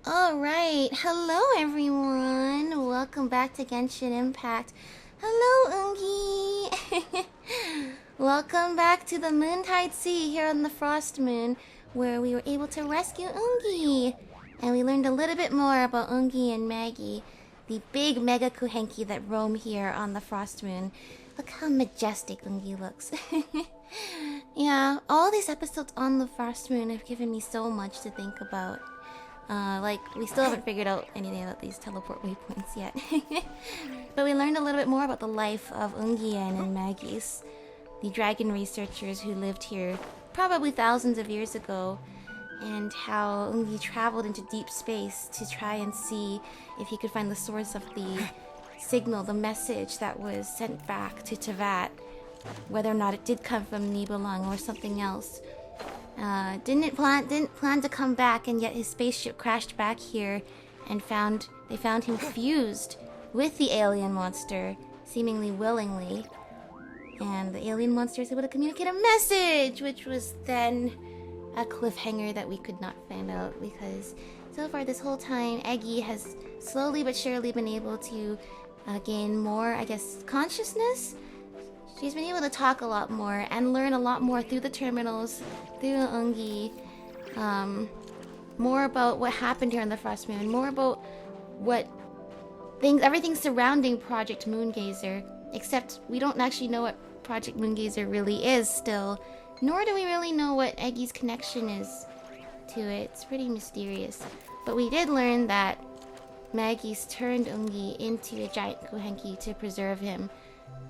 Alright, hello everyone! Welcome back to Genshin Impact. Hello, Ungi! Welcome back to the Moontide Sea here on the Frost Moon, where we were able to rescue Ungi! And we learned a little bit more about Ungi and Maggie, the big mega kuhenki that roam here on the Frost Moon. Look how majestic Ungi looks. Yeah, all these episodes on the Frost Moon have given me so much to think about. We still haven't figured out anything about these teleport waypoints yet. But we learned a little bit more about the life of Ungian and Maggie's, the dragon researchers who lived here probably thousands of years ago, and how Ungi traveled into deep space to try and see if he could find the source of the signal, the message that was sent back to Tevat, whether or not it did come from Nibelung or something else. Didn't plan to come back, and yet his spaceship crashed back here, and they found him fused with the alien monster, seemingly willingly. And the alien monster is able to communicate a message, which was then a cliffhanger that we could not find out, because so far this whole time, Eggy has slowly but surely been able to gain more, I guess, consciousness. She's been able to talk a lot more and learn a lot more through the terminals, through Ungi. More about what happened here on the Frost Moon, more about everything surrounding Project Moongazer. Except we don't actually know what Project Moongazer really is still, nor do we really know what Eggy's connection is to it. It's pretty mysterious. But we did learn that Maggie's turned Ungi into a giant kuhenki to preserve him.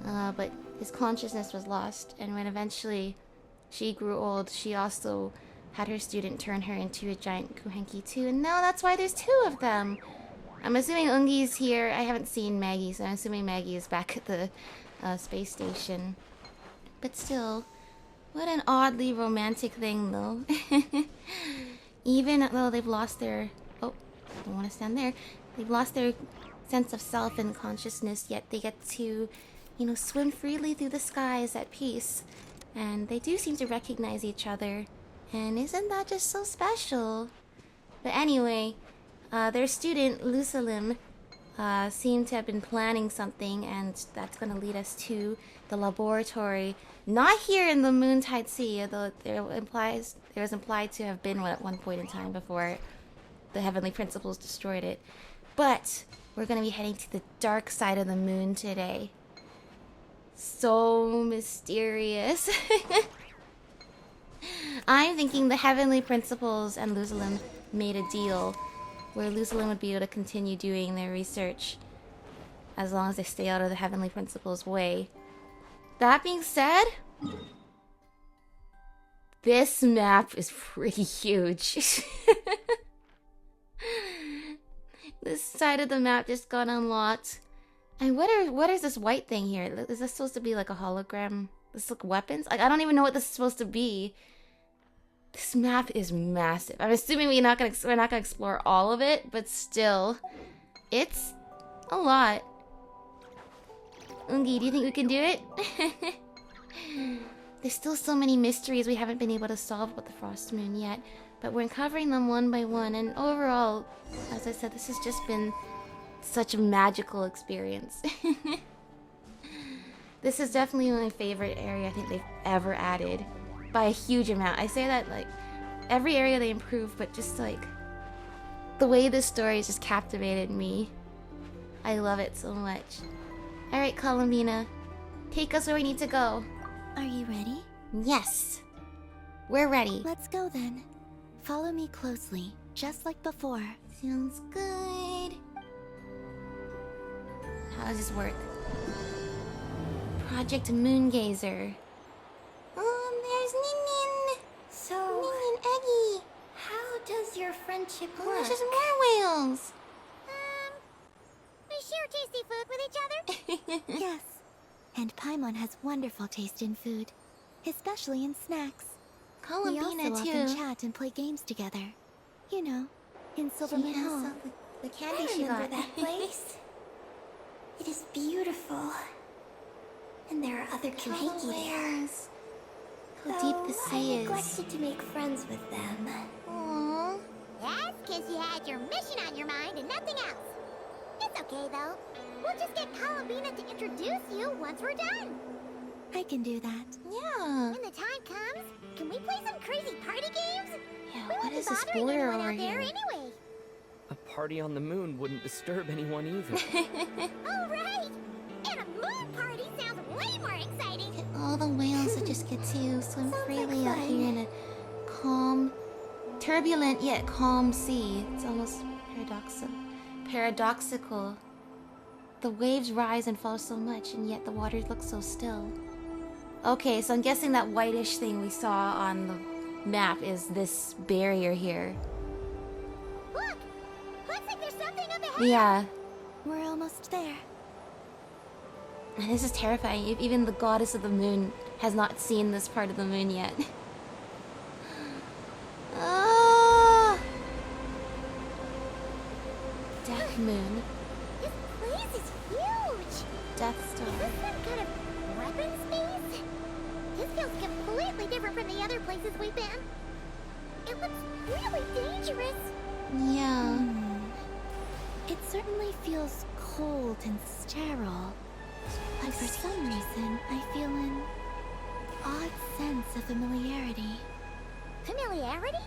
But his consciousness was lost, and when eventually she grew old, she also had her student turn her into a giant kuhenki too, and now that's why there's two of them. I'm assuming Ungi's here. I haven't seen Maggie, so I'm assuming Maggie is back at the space station. But still, what an oddly romantic thing, though. Even though they've lost their... Oh, I don't want to stand there. They've lost their sense of self and consciousness, yet they get to, swim freely through the skies at peace. And they do seem to recognize each other. And isn't that just so special? But anyway, their student, Lusalim, seemed to have been planning something, and that's going to lead us to the laboratory. Not here in the Moontide Sea, although there was implied to have been one at one point in time before the Heavenly Principles destroyed it. But we're going to be heading to the dark side of the moon today. So mysterious. I'm thinking the Heavenly Principles and Lusalim made a deal where Lusalim would be able to continue doing their research as long as they stay out of the Heavenly Principles' way. That being said, this map is pretty huge. This side of the map just got unlocked. And what is this white thing here? Is this supposed to be like a hologram? This look weapons? I don't even know what this is supposed to be. This map is massive. I'm assuming we're not gonna explore all of it, but still, it's a lot. Ungi, do you think we can do it? There's still so many mysteries we haven't been able to solve with the Frost Moon yet, but we're uncovering them one by one, and overall, as I said, this has just been such a magical experience. This is definitely my favorite area I think they've ever added, by a huge amount. I say that, like, every area they improve, but just, like, the way this story has just captivated me. I love it so much. Alright, Columbina, take us where we need to go. Are you ready? Yes. We're ready. Let's go then. Follow me closely, just like before. Sounds good. How does this work? Project Moongazer. There's Ninian. So, Ninian Eggy. how does your friendship Oh, work? there's just more whales. We share tasty food with each other? Yes. And Paimon has wonderful taste in food, especially in snacks. We Columbina also too. often chat and play games together. You know, in Silverman She has Hall. the candy I she remember got. that place. It is beautiful. And there are other Kuhenki there. Whales. How deep the sea I is. neglected to make friends with them. Aww. Yes, 'cause you had your mission on your mind and nothing else. It's okay, though. We'll just get Columbina to introduce you once we're done. I can do that. Yeah. When the time comes, can we play some crazy party games? Yeah, We what won't be is this bothering border anyone over out there here? anyway. A party on the moon wouldn't disturb anyone either. Oh, right! And a moon party sounds way more exciting! All the whales that just get to swim Sounds freely like out fun. here in a calm, turbulent yet calm sea. It's almost paradoxical. The waves rise and fall so much, and yet the water looks so still. Okay, so I'm guessing that whitish thing we saw on the map is this barrier here. Look! Looks like there's something up ahead! Yeah, We're almost there. and this is terrifying. Even the goddess of the moon has not seen this part of the moon yet. Ah! Death Moon. This place is huge! Death Is Star. this some kind of weapon space? This feels completely different from the other places we've been. It looks really dangerous. Yeah. It certainly feels cold and sterile. But for some reason, I feel an odd sense of familiarity. Familiarity?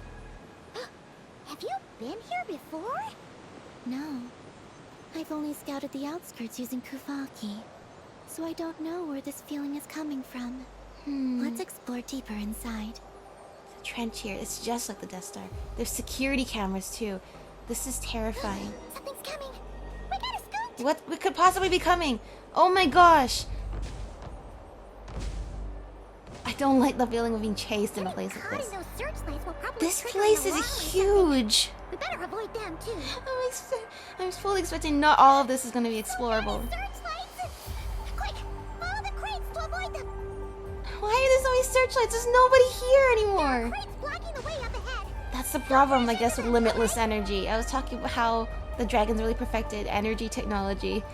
Have you been here before? No. I've only scouted the outskirts using Kufaki, so I don't know where this feeling is coming from. Let's explore deeper inside. The trench here, it's just like the Death Star. There's security cameras too. This is terrifying. Something's coming. We gotta scoot. What could possibly be coming? Oh my gosh! I don't like the feeling of being chased in a place like Caught this. in those searchlights will probably This trigger place an alarm or is something. huge! We better avoid them too. I'm fully expecting not all of this is going to be explorable. Searchlights! Quick, follow the crates to avoid them. Why are there so many searchlights? There's nobody here anymore! Crates blocking the way up ahead. That's the problem, I guess, with limitless energy. I was talking about how the dragons really perfected energy technology.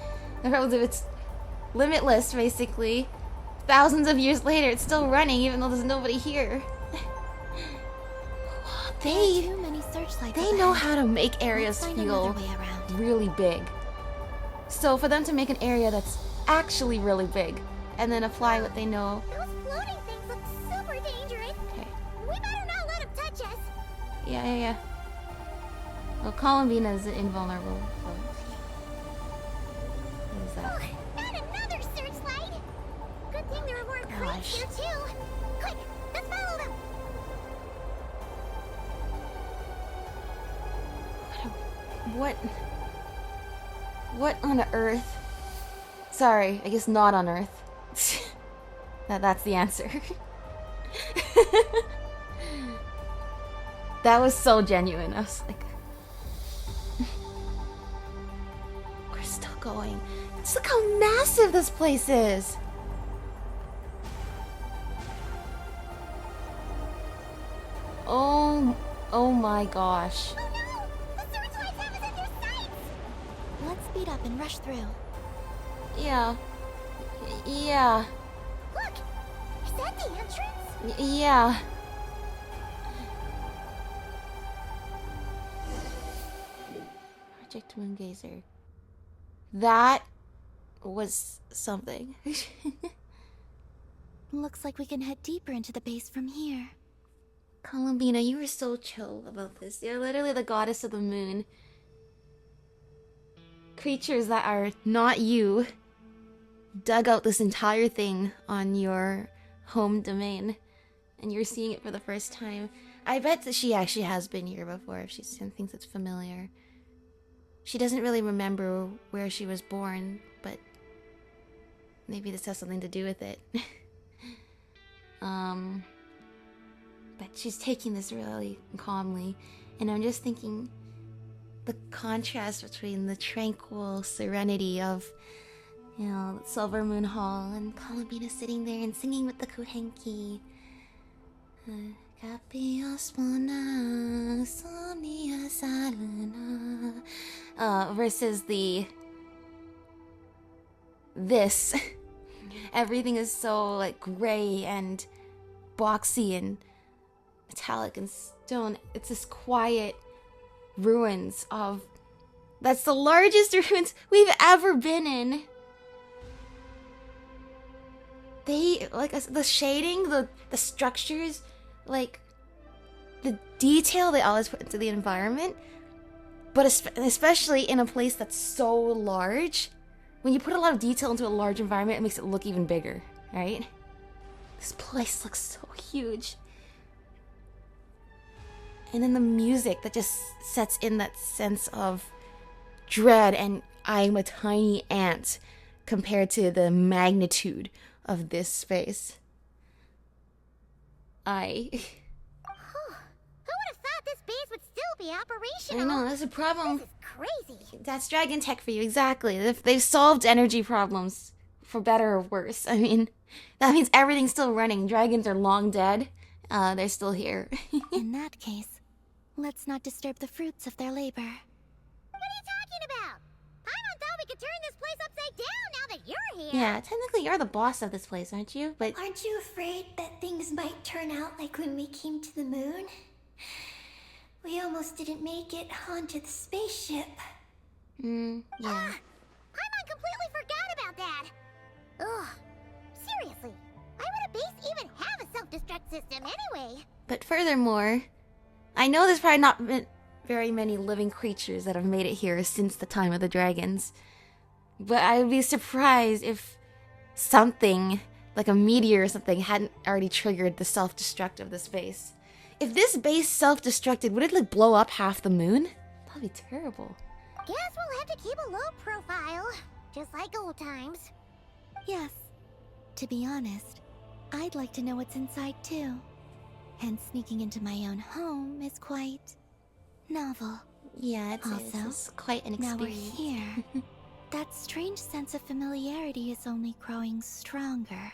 The problem is if it's limitless, basically, thousands of years later, it's still running even though there's nobody here. They Too many searchlights. they up know ahead. how to make areas Let's find feel another way around. really big. So for them to make an area that's actually really big and then apply what they know. Those floating things look super dangerous. Okay. We better not let them touch us. Yeah. Well, Columbina is invulnerable. So. What is that? Oh, not another searchlight. Good thing there are more crates Gosh. here too. Quick, let's follow them. What on earth? Sorry, I guess not on Earth. That's the answer. That was so genuine. I was like, we're still going. Just look how massive this place is. Oh my gosh. Oh no! The searchlights have us in their sights! Let's speed up and rush through. Yeah. Yeah. Look! Is that the entrance? Yeah. Project Moongazer. That was something. Looks like we can head deeper into the base from here. Columbina, you were so chill about this. You're literally the goddess of the moon. Creatures that are not you dug out this entire thing on your home domain, and you're seeing it for the first time. I bet that she actually has been here before if she thinks it's familiar. She doesn't really remember where she was born, but maybe this has something to do with it. But she's taking this really calmly, and I'm just thinking the contrast between the tranquil serenity of, you know, Silver Moon Hall and Columbina sitting there and singing with the Kuhenki. Versus this. Everything is so like gray and boxy and metallic and stone. It's this quiet ruins of... That's the largest ruins we've ever been in. They, like, the shading, the structures, like, the detail they always put into the environment, but especially in a place that's so large, when you put a lot of detail into a large environment, it makes it look even bigger, right? This place looks so huge. And then the music that just sets in that sense of dread, and I'm a tiny ant compared to the magnitude of this space. Who would have thought this base would still be operational? I know, that's a problem. This is crazy. That's dragon tech for you, exactly. They've solved energy problems, for better or worse. I mean, that means everything's still running. Dragons are long dead. They're still here. In that case, let's not disturb the fruits of their labor. What are you talking about? Paimon thought we could turn this place upside down now that you're here. Yeah, technically you're the boss of this place, aren't you? But Aren't you afraid that things might turn out like when we came to the moon? We almost didn't make it onto the spaceship. yeah. Paimon completely forgot about that. Ugh. Seriously, why would a base even have a self-destruct system anyway? But furthermore, I know there's probably not been very many living creatures that have made it here since the time of the dragons. But I would be surprised if something, like a meteor or something, hadn't already triggered the self-destruct of this base. If this base self-destructed, would it like blow up half the moon? That'd be terrible. Guess we'll have to keep a low profile, just like old times. Yes. To be honest, I'd like to know what's inside too. And sneaking into my own home is quite novel. Yeah, it's Also, quite an Now we're experience. here. That strange sense of familiarity is only growing stronger.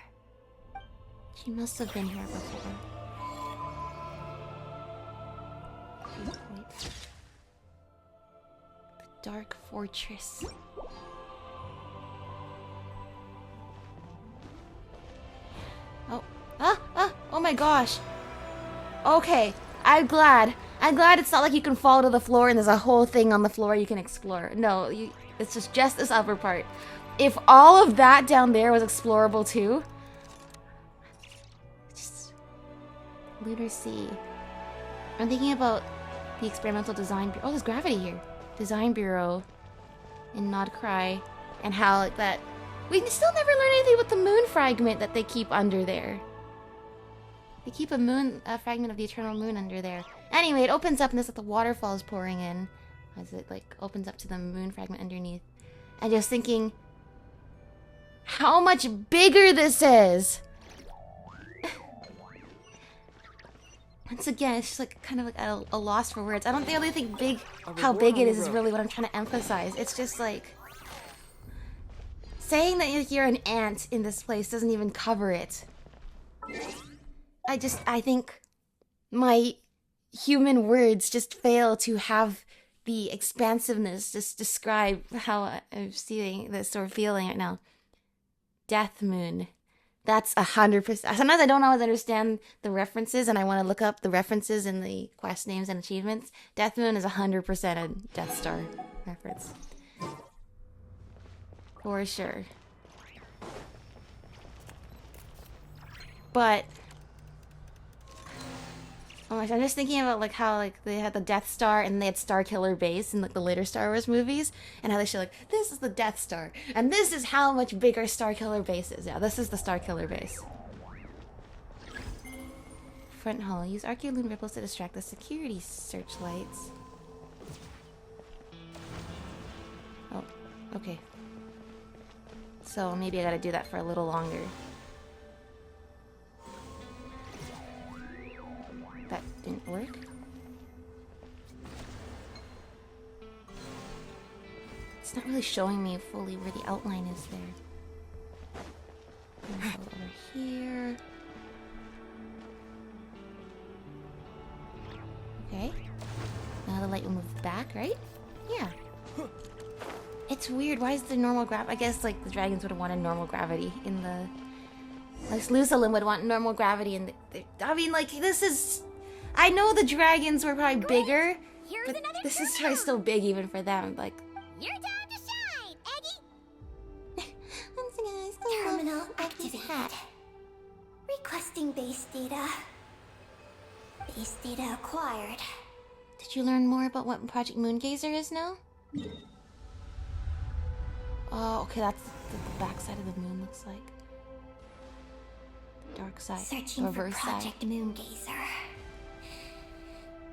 She must have been here before. Wait. The Dark Fortress. Oh my gosh. Okay, I'm glad it's not like you can fall to the floor and there's a whole thing on the floor you can explore. No, it's just this upper part. If all of that down there was explorable too. Just Lunar Sea. I'm thinking about the Experimental Design Bureau. Oh, there's gravity here. Design Bureau in Nodcry, and how like that. We still never learn anything about the moon fragment that they keep under there. They keep a fragment of the eternal moon under there. Anyway, it opens up and there's like the waterfalls pouring in as it like opens up to the moon fragment underneath. And just thinking how much bigger this is. Once again, it's just like kind of like at a loss for words. I don't really think how big it is really what I'm trying to emphasize. It's just like saying that you're an ant in this place doesn't even cover it. I think my human words just fail to have the expansiveness just describe how I'm seeing this or feeling right now. Death Moon. That's 100%. Sometimes I don't always understand the references and I want to look up the references in the quest names and achievements. Death Moon is 100% a Death Star reference. For sure. But oh my gosh, I'm just thinking about like how like they had the Death Star and they had Star Killer Base in like the later Star Wars movies, and how they show like this is the Death Star and this is how much bigger Star Killer Base is. Yeah, this is the Star Killer Base. Front hall. Use Archeoloon ripples to distract the security searchlights. Oh, okay. So maybe I gotta do that for a little longer. That didn't work. It's not really showing me fully where the outline is there. I'm gonna go over here. Okay. Now the light will move back, right? Yeah. It's weird. Why is the normal gravity? I guess like the dragons would have wanted normal gravity in the. Like Lusalyn would want normal gravity in the. I mean, like this is. I know the dragons were probably bigger, Here's But another this is turn probably on. still big even for them. Like, Your time to shine, Eggy. once again, I still Terminal love Becky's activated. hat. Requesting base data. Base data acquired. Did you learn more about what Project Moongazer is now? Oh, okay, that's what the back side of the moon looks like. The dark side, Searching the for reverse side. Project Moongazer.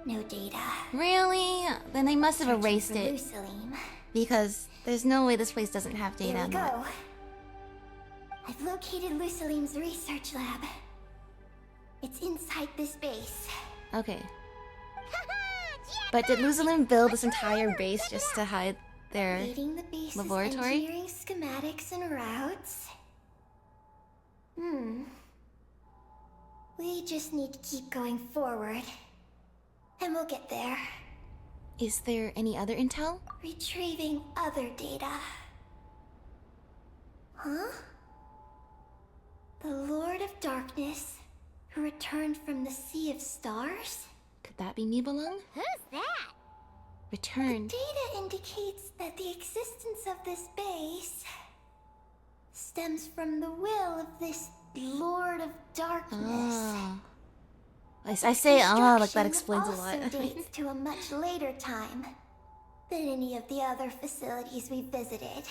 No data. Really? Then they must have Searching erased for it. Lucilim. Because there's no way this place doesn't have data Here we on that. go. I've located Lucilim's research lab. It's inside this base. Okay. Haha, But did Luzalim build this entire base just to hide their... Reading the base's laboratory? engineering schematics and routes. We just need to keep going forward. And we'll get there. Is there any other intel? Retrieving other data. Huh? The Lord of Darkness, who returned from the Sea of Stars? Could that be Nibelung? Who's that? Returned. Data indicates that the existence of this base stems from the will of this Lord of Darkness. Oh. I say like that Construction explains a also lot. dates to a much later time than any of the other facilities we visited.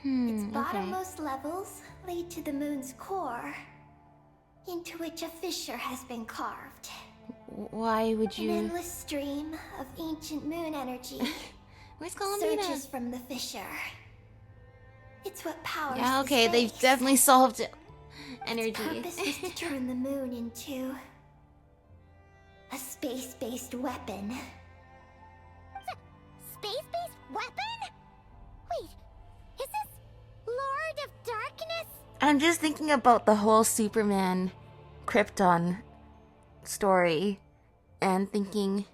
Its Okay. bottommost levels lead to the moon's core, into which a fissure has been carved. Why would An you... endless stream of ancient moon energy Where's Columbina? surges from the fissure. It's what powers Yeah, the okay, they've space. definitely solved Its energy. purpose is to turn the moon into a space-based weapon. Space-based weapon? Wait, is this Lord of Darkness? I'm just thinking about the whole Superman Krypton story and thinking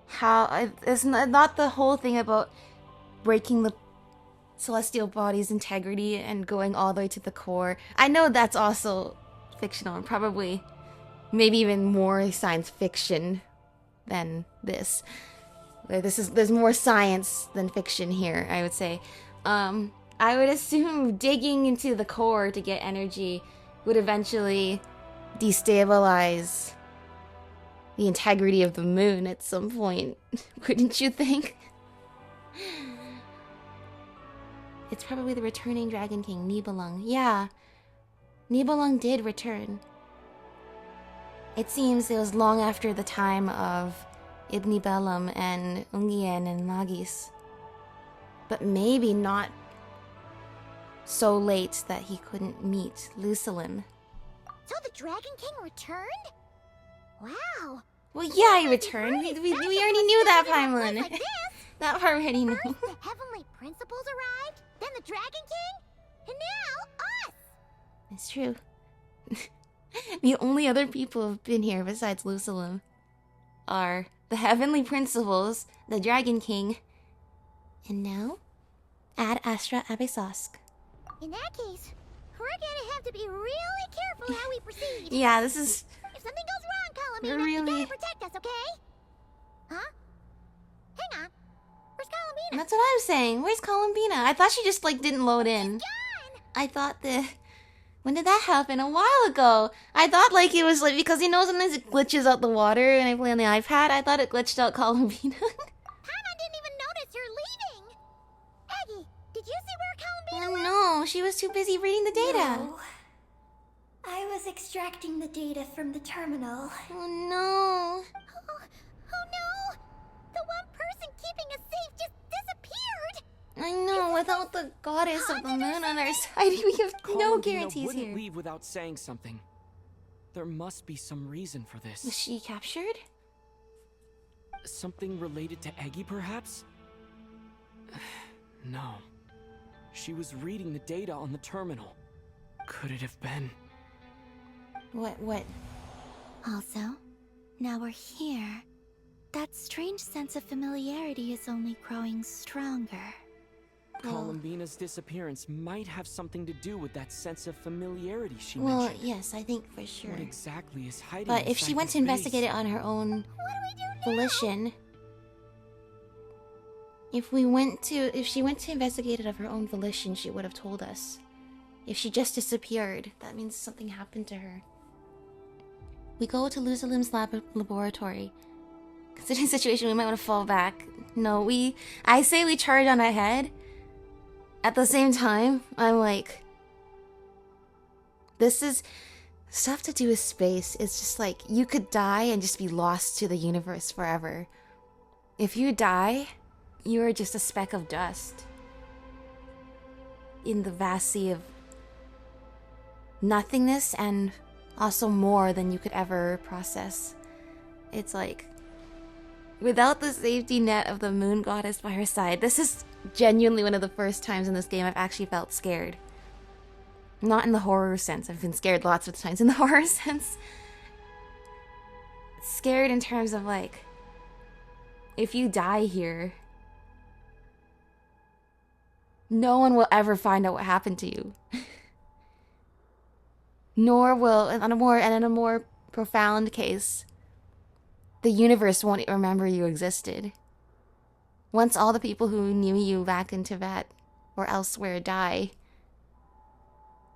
how it's not the whole thing about breaking the celestial body's integrity and going all the way to the core. I know that's also fictional and probably maybe even more science fiction than this. There's more science than fiction here, I would say. I would assume digging into the core to get energy would eventually destabilize the integrity of the moon at some point. Wouldn't you think? It's probably the returning Dragon King, Nibelung. Yeah, Nibelung did return. It seems it was long after the time of Ibn Bellum and Ungien and Magis. But maybe not so late that he couldn't meet Lucilim. So the Dragon King returned? Wow. Well, yeah, he returned. We already knew that, Paimon. Like this. That part already knew. First, the Heavenly Principles arrived, then the Dragon King, and now us! It's true. The only other people who've been here besides Lucilim are the Heavenly Principles, the Dragon King, and now, Ad Astra Abyssosque. In that case, we're gonna have to be really careful how we proceed. Yeah, this is... If something goes wrong, Columbina, Really? you gotta protect us, okay? Huh? Hang on. Where's Columbina? That's what I'm saying. Where's Columbina? I thought she just, like, didn't load in. Gone! I thought that... When did that happen? A while ago. I thought, like, it was, like, because, you know, sometimes it glitches out the water when I play on the iPad. I thought it glitched out Columbina. Paimon didn't even notice you're leaving! Aggie, did you see where Columbina went? Oh, no. She was too busy reading the data. No. I was extracting the data from the terminal. Oh, no. Oh no! The one person keeping us safe just disappeared! I know, without the goddess of the moon on our side, we have no Columbina guarantees wouldn't here. leave without saying something. There must be some reason for Was this. she captured? Something related to Eggy, perhaps? No. She was reading the data on the terminal. Could it have been? What? Also, now we're here. That strange sense of familiarity is only growing stronger. Columbina's disappearance might have something to do with that sense of familiarity she Well, mentioned. yes, I think for sure. What exactly is hiding But if she inside went this to investigate base? it on her own What do we do now? volition, If she went to investigate it of her own volition, she would have told us. If she just disappeared, that means something happened to her. We go to Luzalim's laboratory. Considering the situation, we might want to fall back. No, I say we charge on ahead. At the same time, I'm like, this is stuff to do with space. It's just like, you could die and just be lost to the universe forever. If you die, you are just a speck of dust in the vast sea of nothingness, and also more than you could ever process. It's like, without the safety net of the moon goddess by her side, this is genuinely one of the first times in this game I've actually felt scared. Not in the horror sense. I've been scared lots of times in the horror sense. Scared in terms of like, if you die here, no one will ever find out what happened to you. Nor will, in a more profound case, the universe won't remember you existed. Once all the people who knew you back in Tibet or elsewhere die,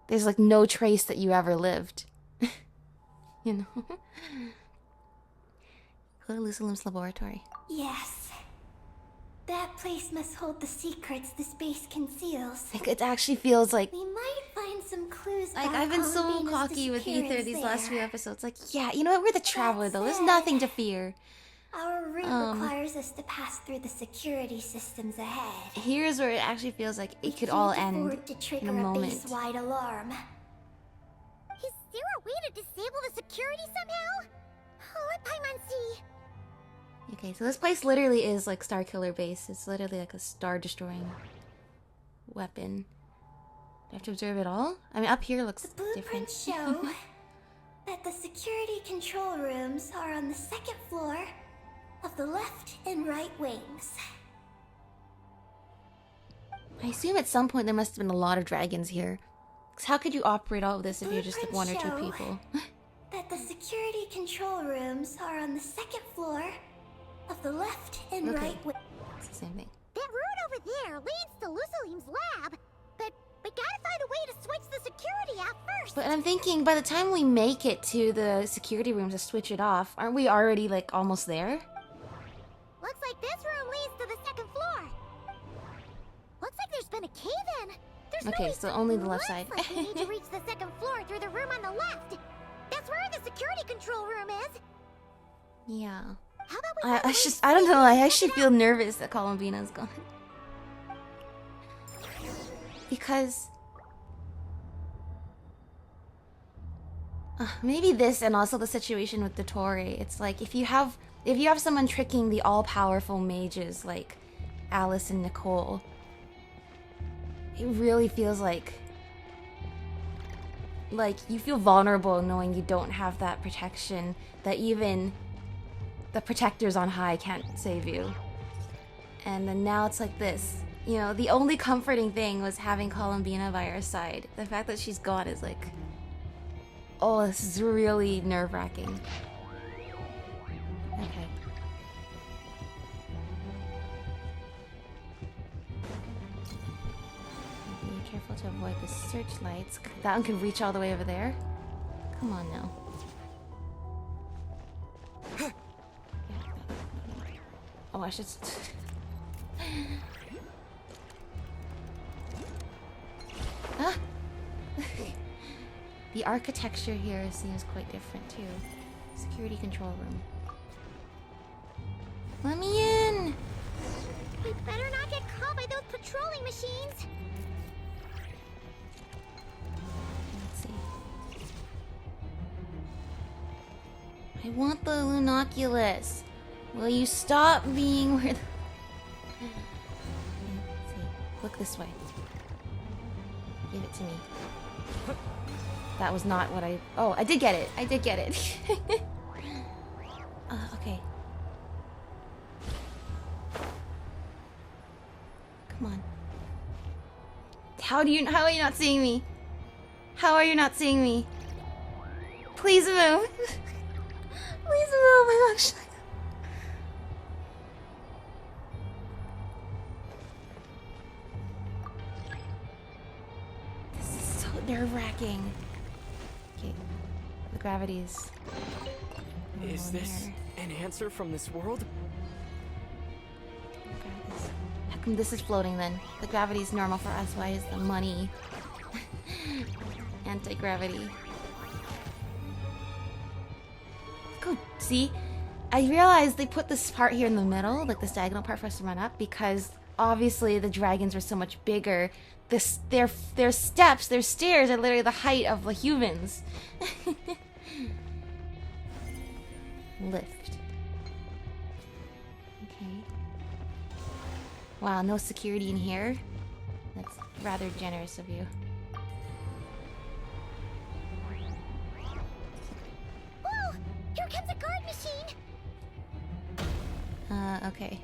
there's like no trace that you ever lived. You know? Go to Luzalim's laboratory. Yes. That place must hold the secrets the space conceals. Like, it actually feels like, We might find some clues. like about I've been so Columbina's cocky with Ether disappearance these last few there. episodes. Like, yeah, you know what? We're the traveler though. There's said, nothing to fear. Our route requires us to pass through the security systems ahead. Here's where it actually feels like We it could can't all afford end to trigger in a moment. base-wide alarm. Is there a way to disable the security somehow? Oh, let Paimon see. Okay, so this place literally is like Starkiller Base. It's literally like a star-destroying weapon. Do I have to observe it all? I mean, up here looks The different. blueprints show that the security control rooms are on the second floor of the left and right wings. I assume at some point there must have been a lot of dragons here. 'Cause how could you operate all of this if you're just like one or two Blueprints people? That the security control rooms are on the second floor of the left and Okay. right wing. It's the same thing. That route over there leads to Lusalim's lab, but we gotta find a way to switch the security off first. But I'm thinking by the time we make it to the security room to switch it off, aren't we already like almost there? Looks like this room leads to the second floor. Looks like there's been a cave-in. There's Okay, no so reason- only the left Looks side. like we need to reach the second floor through the room on the left. That's where the security control room is. Yeah. How about we find a way to I don't sneak know, I in and actually check it feel out? nervous that Columbina's gone. Because maybe this and also the situation with Dottore, it's like if you have someone tricking the all-powerful mages like Alice and Nicole, it really feels like you feel vulnerable knowing you don't have that protection, that even the protectors on high can't save you. And then now it's like this. You know, the only comforting thing was having Columbina by our side. The fact that she's gone is like, oh, this is really nerve-wracking. Okay. Be careful to avoid the searchlights. That one can reach all the way over there. Come on now. Oh, I should... Ah! The architecture here seems quite different too. Security control room. Let me in! We better not get caught by those patrolling machines. Let's see. I want the Lunoculus. Will you stop being where the... Let's see. Look this way. Give it to me. That was not what I... Oh, I did get it. I did get it. Okay. Come on. How are you not seeing me? How are you not seeing me? Please move. Please move. I'm actually... nerve-wracking. Okay, the gravity's... Is this an answer from this world? How come this is floating then? The gravity's normal for us. Why is the money anti-gravity? Go, see? I realized they put this part here in the middle, like this diagonal part for us to run up, because obviously the dragons were so much bigger. Their steps, their stairs are literally the height of the humans. Lift. Okay. Wow, no security in here? That's rather generous of you. Whoa! Here comes a guard machine! Okay.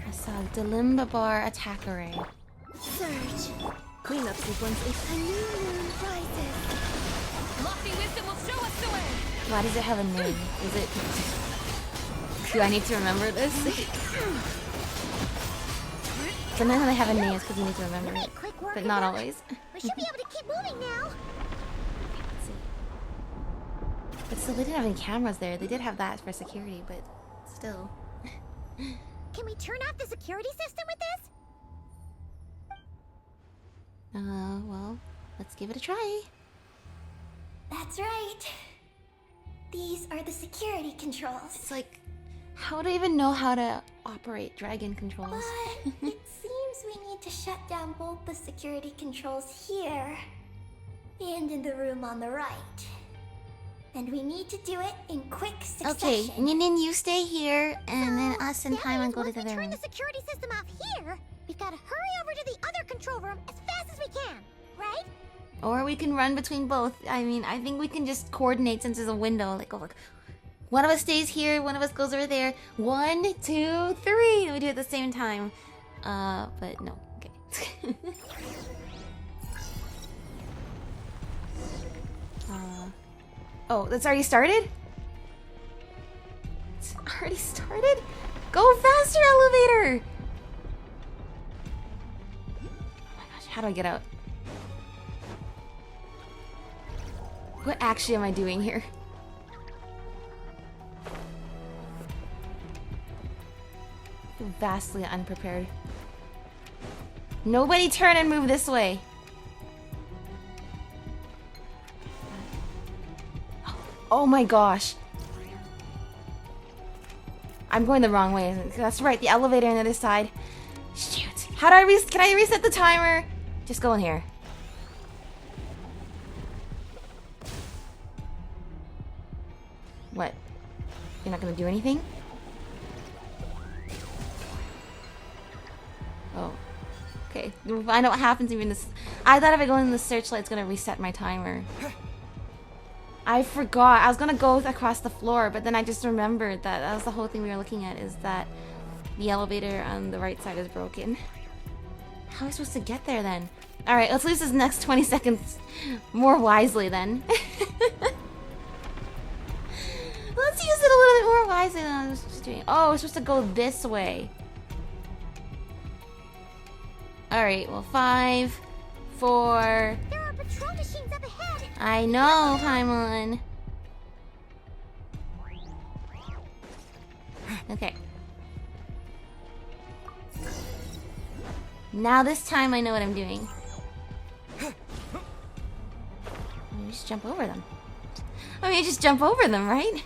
I saw Dalimba Bar attack array. Surge. Cleanup sequence is a new moon rises. Lofty wisdom will show us the way. Why does it have a name? Is it... Do I need to remember this? Sometimes when they have a name, it's because you need to remember it. Quick work But and not work. always. We should be able to keep moving now. But still, they didn't have any cameras there. They did have that for security, but still. Can we turn off the security system with this? Well, let's give it a try. That's right. These are the security controls. It's like, how do I even know how to operate dragon controls? But it seems we need to shut down both the security controls here and in the room on the right. And we need to do it in quick succession. Okay, Ninin, you stay here, and then us and That Paimon means go to once the we other turn room. the security system off here, we've got to hurry over to the other control room as fast as we can, right? Or we can run between both. I mean, I think we can just coordinate since there's a window. Like, oh, look. One of us stays here, one of us goes over there. 1, 2, 3. And we do it at the same time. But no. Okay. Oh, that's already started? It's already started? Go faster, elevator! Oh my gosh, how do I get out? What actually am I doing here? Vastly unprepared. Nobody turn and move this way. Oh my gosh. I'm going the wrong way. That's right, the elevator on the other side. Shoot. How do I can I reset the timer? Just go in here. What? You're not gonna do anything? Oh. Okay. We'll find out what happens even this. I thought if I go in the searchlight, it's gonna reset my timer. I forgot. I was gonna go across the floor, but then I just remembered that that was the whole thing we were looking at, is that the elevator on the right side is broken. How am I supposed to get there then? Alright, let's use this next 20 seconds more wisely then. Let's use it a little bit more wisely than I was just doing. Oh, we're supposed to go this way. Alright, well, 5, 4... There are patrol machines up ahead. I know, Paimon. Okay. Now this time I know what I'm doing. I just jump over them. I mean, just jump over them, right?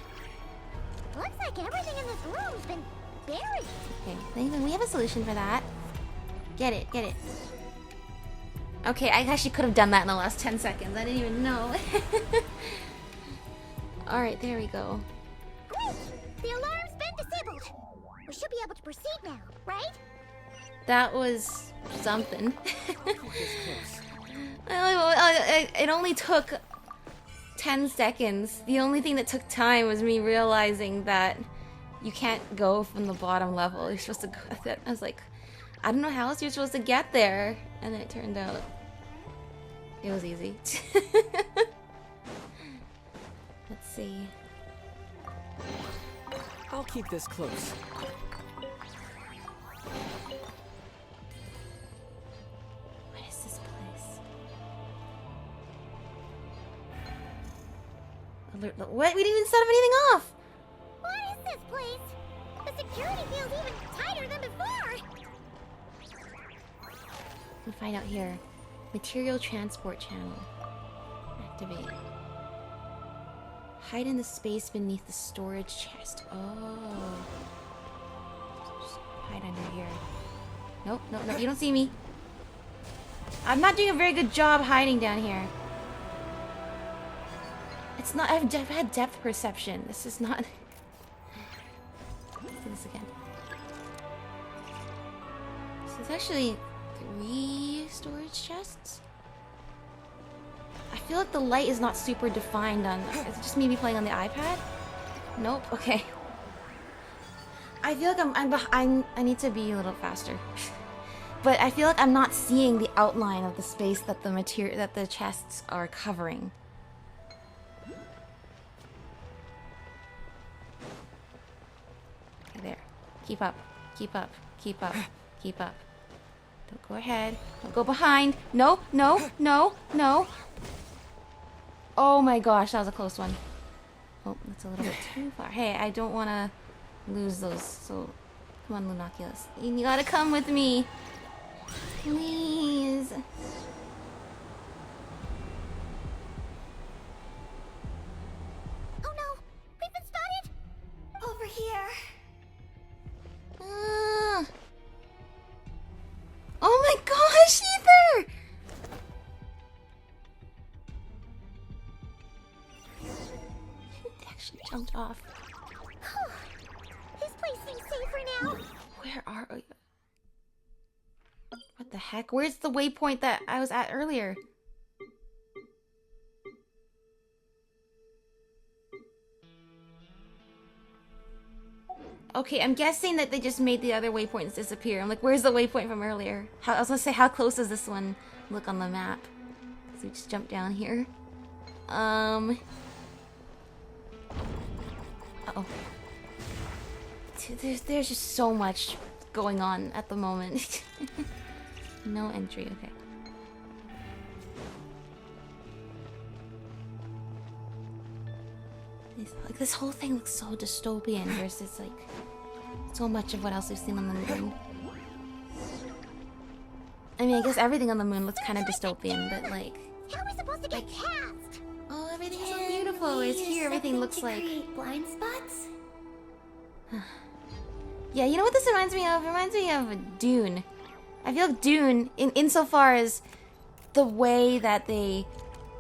Looks like everything in this room's been buried. Okay, we have a solution for that. Get it, get it. Okay, I actually could have done that in the last 10 seconds. I didn't even know. Alright, there we go. Great! The alarm's been disabled. We should be able to proceed now, right? That was something. This close. It only took 10 seconds. The only thing that took time was me realizing that you can't go from the bottom level. You're supposed to go. I was like, I don't know how else you're supposed to get there. And then it turned out it was easy. Let's see. I'll keep this close. What is this place? What? We didn't even set anything off! What is this place? The security feels even tighter than before. We'll find out here. Material transport channel. Activate. Hide in the space beneath the storage chest. Oh. Just hide under here. Nope, no, no, you don't see me. I'm not doing a very good job hiding down here. It's not. I've had depth perception. This is not. Let's do this again. So it's actually 3 storage chests. I feel like the light is not super defined on. Is it just me playing on the iPad? Nope. Okay. I feel like I need to be a little faster. But I feel like I'm not seeing the outline of the space that the chests are covering. Okay, there. Keep up. Keep up. Keep up. Keep up. Don't go ahead. Don't go behind. No, no, no, no. Oh my gosh, that was a close one. Oh, that's a little bit too far. Hey, I don't want to lose those, so come on, Lunoculus. You gotta come with me. Please. Oh no! We've been spotted! Over here. Oh my gosh, Ether! It actually jumped off. This place seems safer now. Where are you? What the heck? Where's the waypoint that I was at earlier? Okay, I'm guessing that they just made the other waypoints disappear. I'm like, where's the waypoint from earlier? I was gonna say, how close does this one look on the map? So we just jump down here. Uh-oh. There's just so much going on at the moment. No entry, okay. This whole thing looks so dystopian versus like so much of what else we've seen on the moon. I mean, I guess everything on the moon looks kind of dystopian, but like... How are we supposed to get past? Oh, everything's so beautiful. Whereas here, everything looks like... blind spots? Yeah, you know what this reminds me of? It reminds me of Dune. I feel like Dune, insofar as the way that they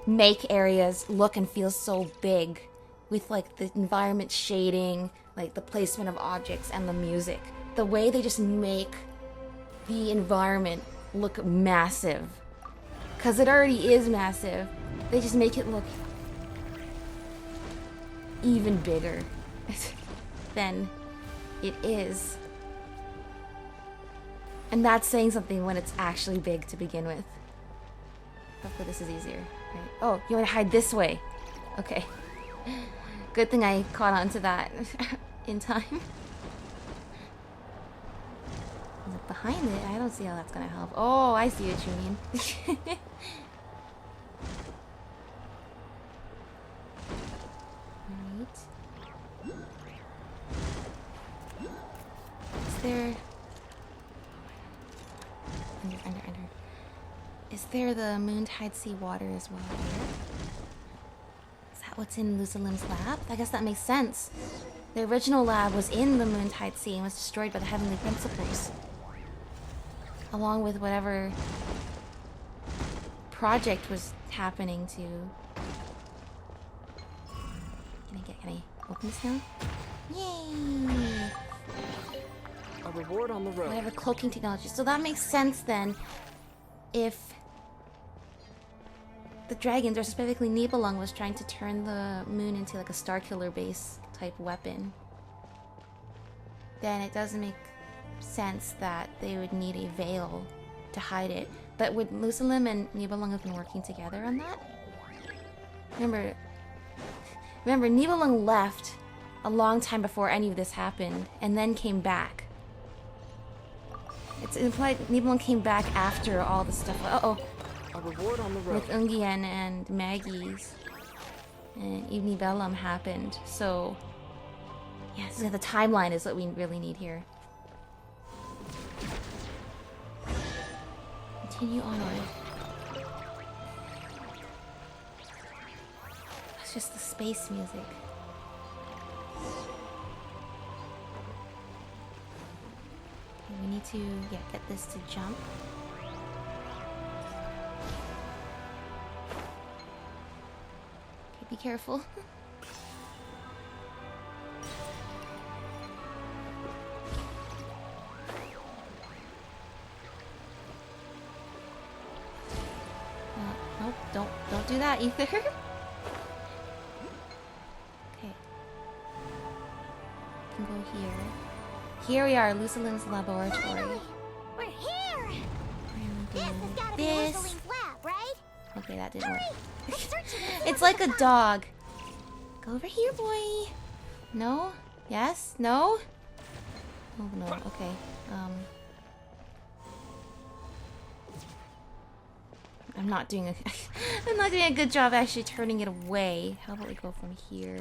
make areas look and feel so big, with like the environment shading, like the placement of objects and the music. The way they just make the environment look massive. Because it already is massive. They just make it look even bigger than it is. And that's saying something when it's actually big to begin with. Hopefully this is easier. Right. Oh, you want to hide this way? Okay. Good thing I caught on to that in time. Is it behind it? I don't see how that's gonna help. Oh, I see what you mean. Right. Is there... Under. Is there the Moontide Sea water as well here? Is that what's in Lucilim's lab? I guess that makes sense. The original lab was in the Moontide Sea and was destroyed by the Heavenly Principles. Along with whatever project was happening to... Can I open this now? Yay! A reward on the road. Whatever cloaking technology. So that makes sense then, if the dragons, or specifically Nibelung, was trying to turn the moon into like a Starkiller base type weapon. Then it does make sense that they would need a veil to hide it. But would Lucilim and Nibelung have been working together on that? Remember, Nibelung left a long time before any of this happened, and then came back. It's implied Nibelung came back after all the stuff. Uh-oh. A reward on the road. With Ungien and Maggie's and Ibni Bellum happened. So, yes, the timeline is what we really need here. Continue onward. It's just the space music. Okay, we need to get this to jump. Okay, be careful. Nope, don't do that either. Okay. Can go here. Here we are, Lucilin's laboratory. Finally! We're here! This has gotta be This. Luciline's lab, right? Okay, that didn't work. I'm searching for It's like a dog. Go over here, boy. No? Yes? No? Oh no, okay. I'm not doing a I'm not doing a good job actually turning it away. How about we go from here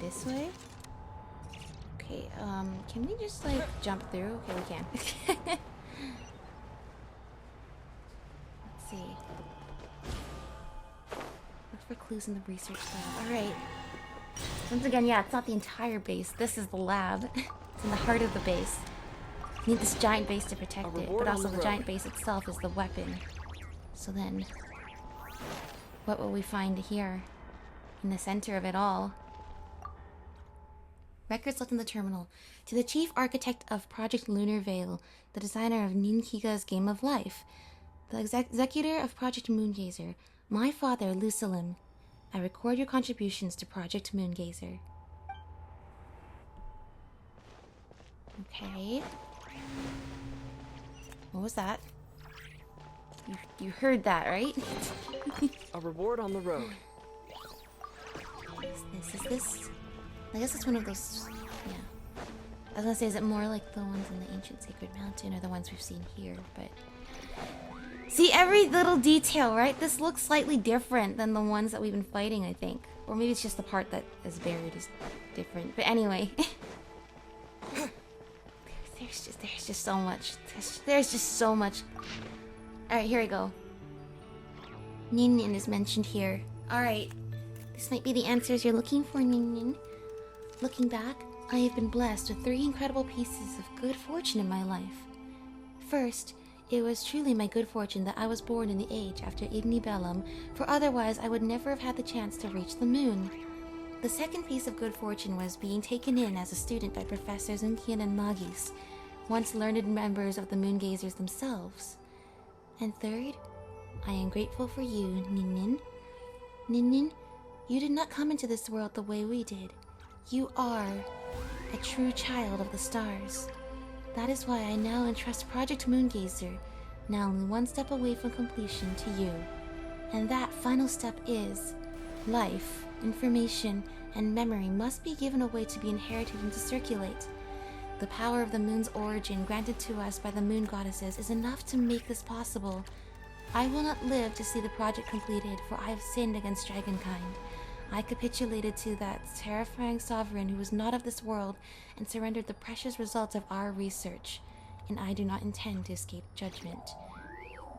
this way? Okay, can we just like jump through? Okay, we can. Let's see. Look for clues in the research lab. Alright. Once again, yeah, it's not the entire base. This is the lab. It's in the heart of the base. We need this giant base to protect it, but also the giant base itself is the weapon. So then, what will we find here? In the center of it all? Records left in the terminal. To the chief architect of Project Lunar Veil, the designer of Ninkiga's Game of Life, the executor of Project Moongazer, my father, Lucilim, I record your contributions to Project Moongazer. Okay. What was that? You heard that, right? A reward on the road. Is this? I guess it's one of those, yeah. I was gonna say, is it more like the ones in the ancient sacred mountain or the ones we've seen here, but... See, every little detail, right? This looks slightly different than the ones that we've been fighting, I think. Or maybe it's just the part that is buried is different. But anyway. there's just so much. There's just so much. Alright, here we go. Nin Nin is mentioned here. Alright. This might be the answers you're looking for, Nin Nin. Looking back, I have been blessed with 3 incredible pieces of good fortune in my life. First, it was truly my good fortune that I was born in the age after Igni Bellum, for otherwise I would never have had the chance to reach the moon. The second piece of good fortune was being taken in as a student by Professors Unkian and Magis, once learned members of the Moongazers themselves. And third, I am grateful for you, Nin Nin. Nin Nin, you did not come into this world the way we did. You are a true child of the stars. That is why I now entrust Project Moongazer, now only one step away from completion, to you. And that final step is, life, information, and memory must be given away to be inherited and to circulate. The power of the moon's origin granted to us by the moon goddesses is enough to make this possible. I will not live to see the project completed, for I have sinned against dragonkind. I capitulated to that terrifying sovereign who was not of this world and surrendered the precious results of our research, and I do not intend to escape judgment.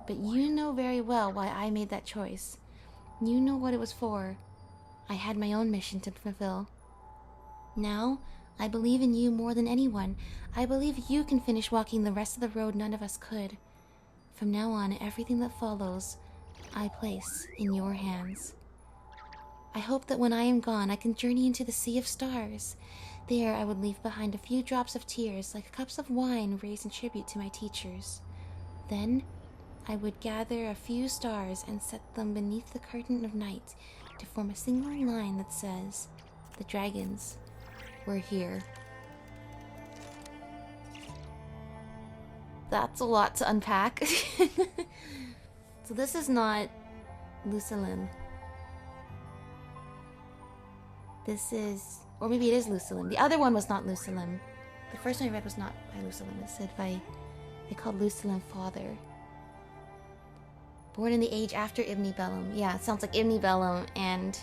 But you know very well why I made that choice. You know what it was for. I had my own mission to fulfill. Now, I believe in you more than anyone. I believe you can finish walking the rest of the road none of us could. From now on, everything that follows, I place in your hands. I hope that when I am gone, I can journey into the sea of stars. There, I would leave behind a few drops of tears, like cups of wine raised in tribute to my teachers. Then, I would gather a few stars and set them beneath the curtain of night to form a single line that says, "The dragons were here." That's a lot to unpack. So this is not Lucilim. This is... or maybe it is Lucilim. The other one was not Lucilim. The first one I read was not by Lucilim. It said by... they called Lucilim Father. Born in the age after Ibni Bellum. Yeah, it sounds like Ibni Bellum and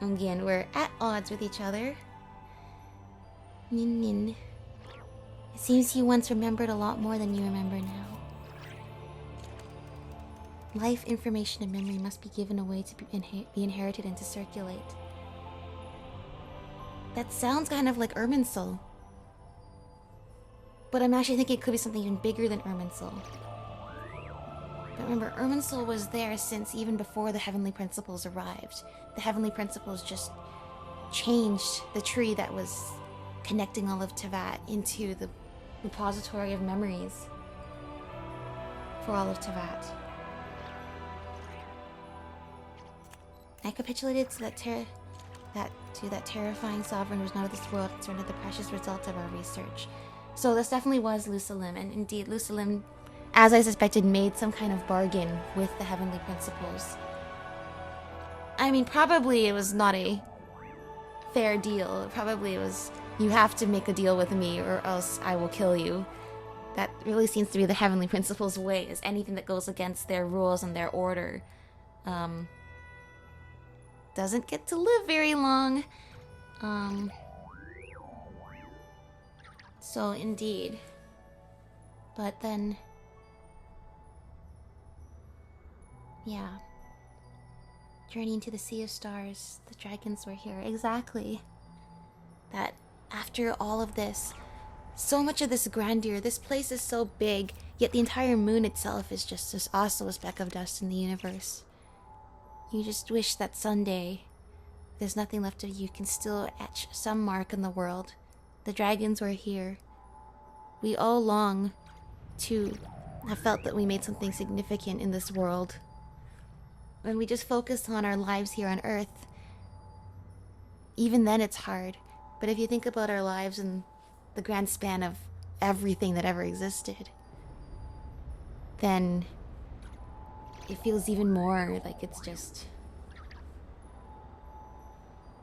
Ungi and we're at odds with each other. Nin Nin. It seems you once remembered a lot more than you remember now. Life, information, and memory must be given away to be inherited and to circulate. That sounds kind of like Irminsul. But I'm actually thinking it could be something even bigger than Irminsul. But remember, Irminsul was there since even before the Heavenly Principles arrived. The Heavenly Principles just changed the tree that was connecting all of Teyvat into the repository of memories for all of Teyvat. I capitulated to that terrifying sovereign who was not of this world and surrendered the precious results of our research. So this definitely was Lusalim, and indeed Lusalim, as I suspected, made some kind of bargain with the Heavenly Principles. I mean, probably it was not a fair deal. Probably it was, you have to make a deal with me or else I will kill you. That really seems to be the Heavenly Principles' way, is anything that goes against their rules and their order doesn't get to live very long. So indeed. But then, yeah. Journey into the Sea of Stars. The dragons were here. Exactly. That after all of this, so much of this grandeur, this place is so big, yet the entire moon itself is just also a speck of dust in the universe. You just wish that someday, if there's nothing left of you, can still etch some mark in the world. The dragons were here. We all long to have felt that we made something significant in this world. When we just focus on our lives here on Earth, even then it's hard. But if you think about our lives in the grand span of everything that ever existed, then it feels even more like it's just...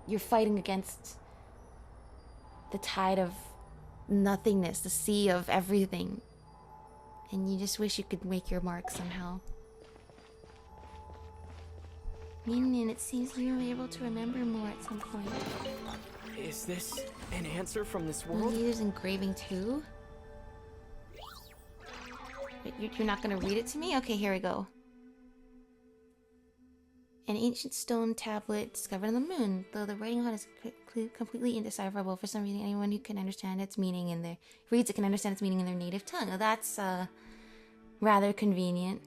you're fighting against the tide of nothingness, the sea of everything. And you just wish you could make your mark somehow. Nin, it seems you were able to remember more at some point. Is this an answer from this world? There's engraving too? Wait, you're not gonna read it to me? Okay, here we go. An ancient stone tablet discovered on the moon. Though the writing on it is completely indecipherable, for some reason anyone who can understand its meaning in their... reads it can understand its meaning in their native tongue. Now that's, rather convenient.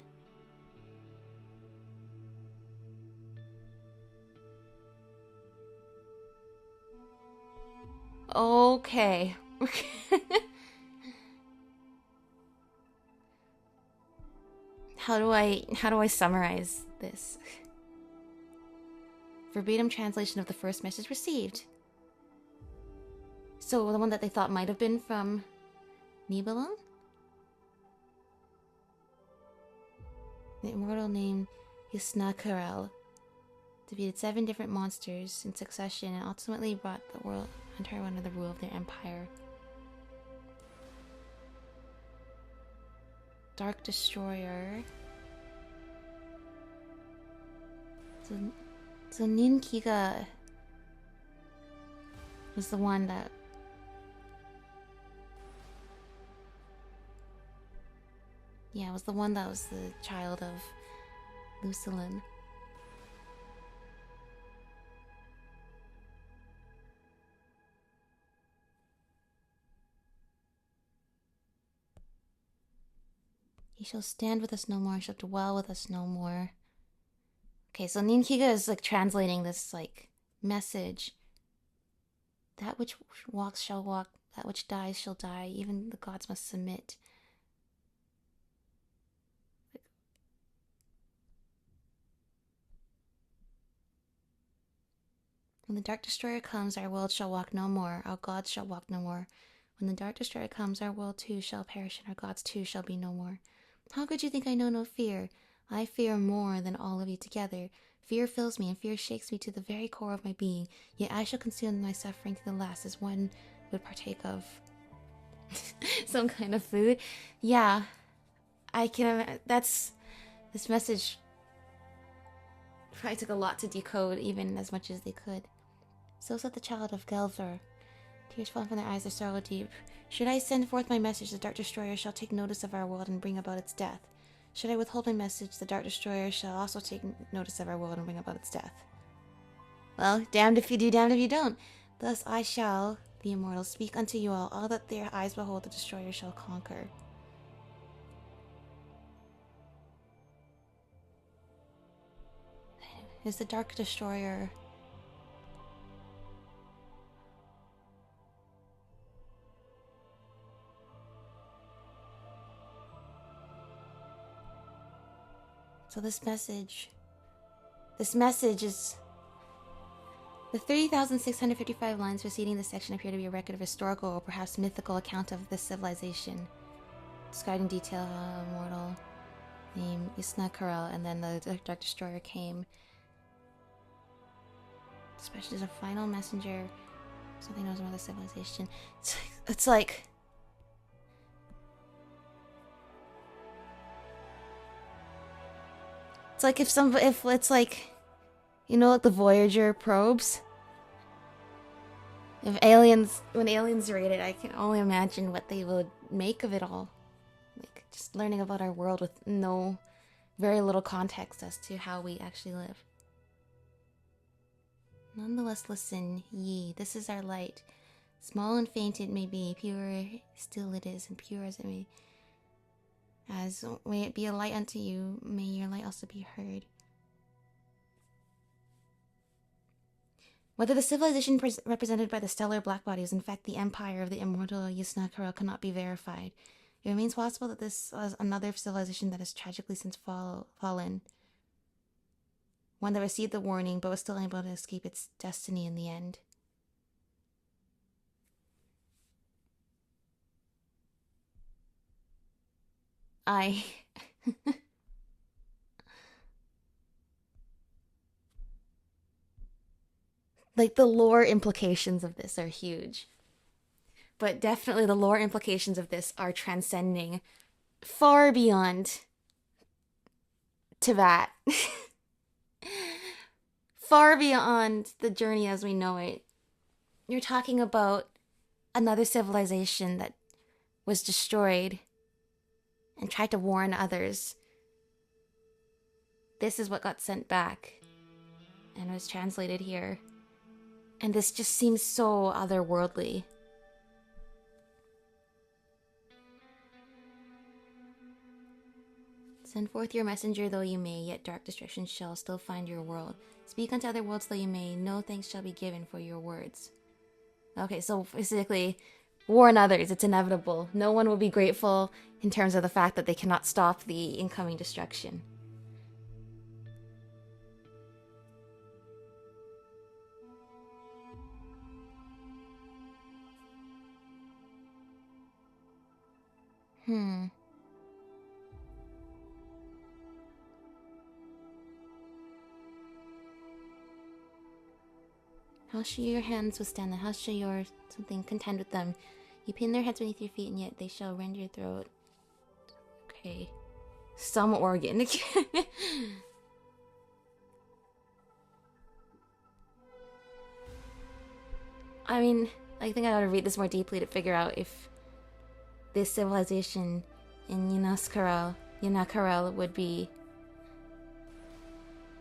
Okay. How do I summarize this? Verbatim translation of the first message received. So the one that they thought might have been from Nibelung? The immortal name Yusnakarel defeated 7 different monsters in succession and ultimately brought the world entire under the rule of their empire. Dark Destroyer. So Ninkiga was the one that... yeah, was the one that was the child of Lusalin. He shall stand with us no more, shall dwell with us no more. Okay, so Ninkiga is like translating this like message. That which walks shall walk, that which dies shall die, even the gods must submit. When the Dark Destroyer comes, our world shall walk no more, our gods shall walk no more. When the Dark Destroyer comes, our world too shall perish, and our gods too shall be no more. How could you think I know no fear? I fear more than all of you together. Fear fills me, and fear shakes me to the very core of my being. Yet I shall consume my suffering to the last, as one would partake of some kind of food. Yeah, I can. That's this message Probably took a lot to decode, even as much as they could. So said the child of Gelthor. Tears falling from their eyes, their sorrow deep. Should I send forth my message, the Dark Destroyer shall take notice of our world and bring about its death. Should I withhold my message, the Dark Destroyer shall also take notice of our world and bring about its death. Well, damned if you do, damned if you don't. Thus I shall, the immortal, speak unto you all that their eyes behold, the Destroyer shall conquer. Is the Dark Destroyer... So this message is... The 30,655 lines preceding this section appear to be a record of historical or perhaps mythical account of this civilization. Describing detail how immortal name Isna Karel, and then the Dark Destroyer came. Especially as a final messenger. Something knows about the civilization. It's like... It's like if it's like... You know, like the Voyager probes? When aliens read it, I can only imagine what they would make of it all. Like, just learning about our world with very little context as to how we actually live. Nonetheless, listen, ye, this is our light. Small and faint it may be, pure still it is, and pure as it may. As may it be a light unto you, may your light also be heard. Whether the civilization represented by the stellar black body is in fact the empire of the immortal Yasna Karel cannot be verified. It remains possible that this was another civilization that has tragically since fallen. One that received the warning but was still able to escape its destiny in the end. Like, the lore implications of this are huge. But definitely the lore implications of this are transcending far beyond Teyvat. Far beyond the journey as we know it. You're talking about another civilization that was destroyed and tried to warn others. This is what got sent back and was translated here. And this just seems so otherworldly. Send forth your messenger though you may, yet dark destruction shall still find your world. Speak unto other worlds though you may, no thanks shall be given for your words. Okay, so basically, warn others, it's inevitable. No one will be grateful in terms of the fact that they cannot stop the incoming destruction. How shall your hands withstand them? How shall your something contend with them? You pin their heads beneath your feet, and yet they shall rend your throat. Okay. Some organ. I mean, I think I gotta read this more deeply to figure out if this civilization in Yanakarel would be,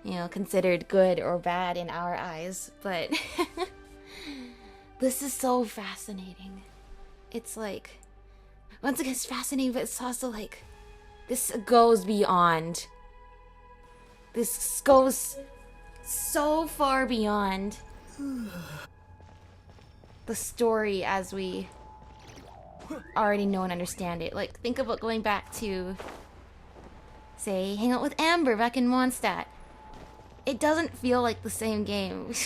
you know, considered good or bad in our eyes, but this is so fascinating. It's like, once again, it's fascinating, but it's also like, this goes beyond. This goes so far beyond the story as we already know and understand it. Like, think about going back to, say, hang out with Amber back in Mondstadt. It doesn't feel like the same game. What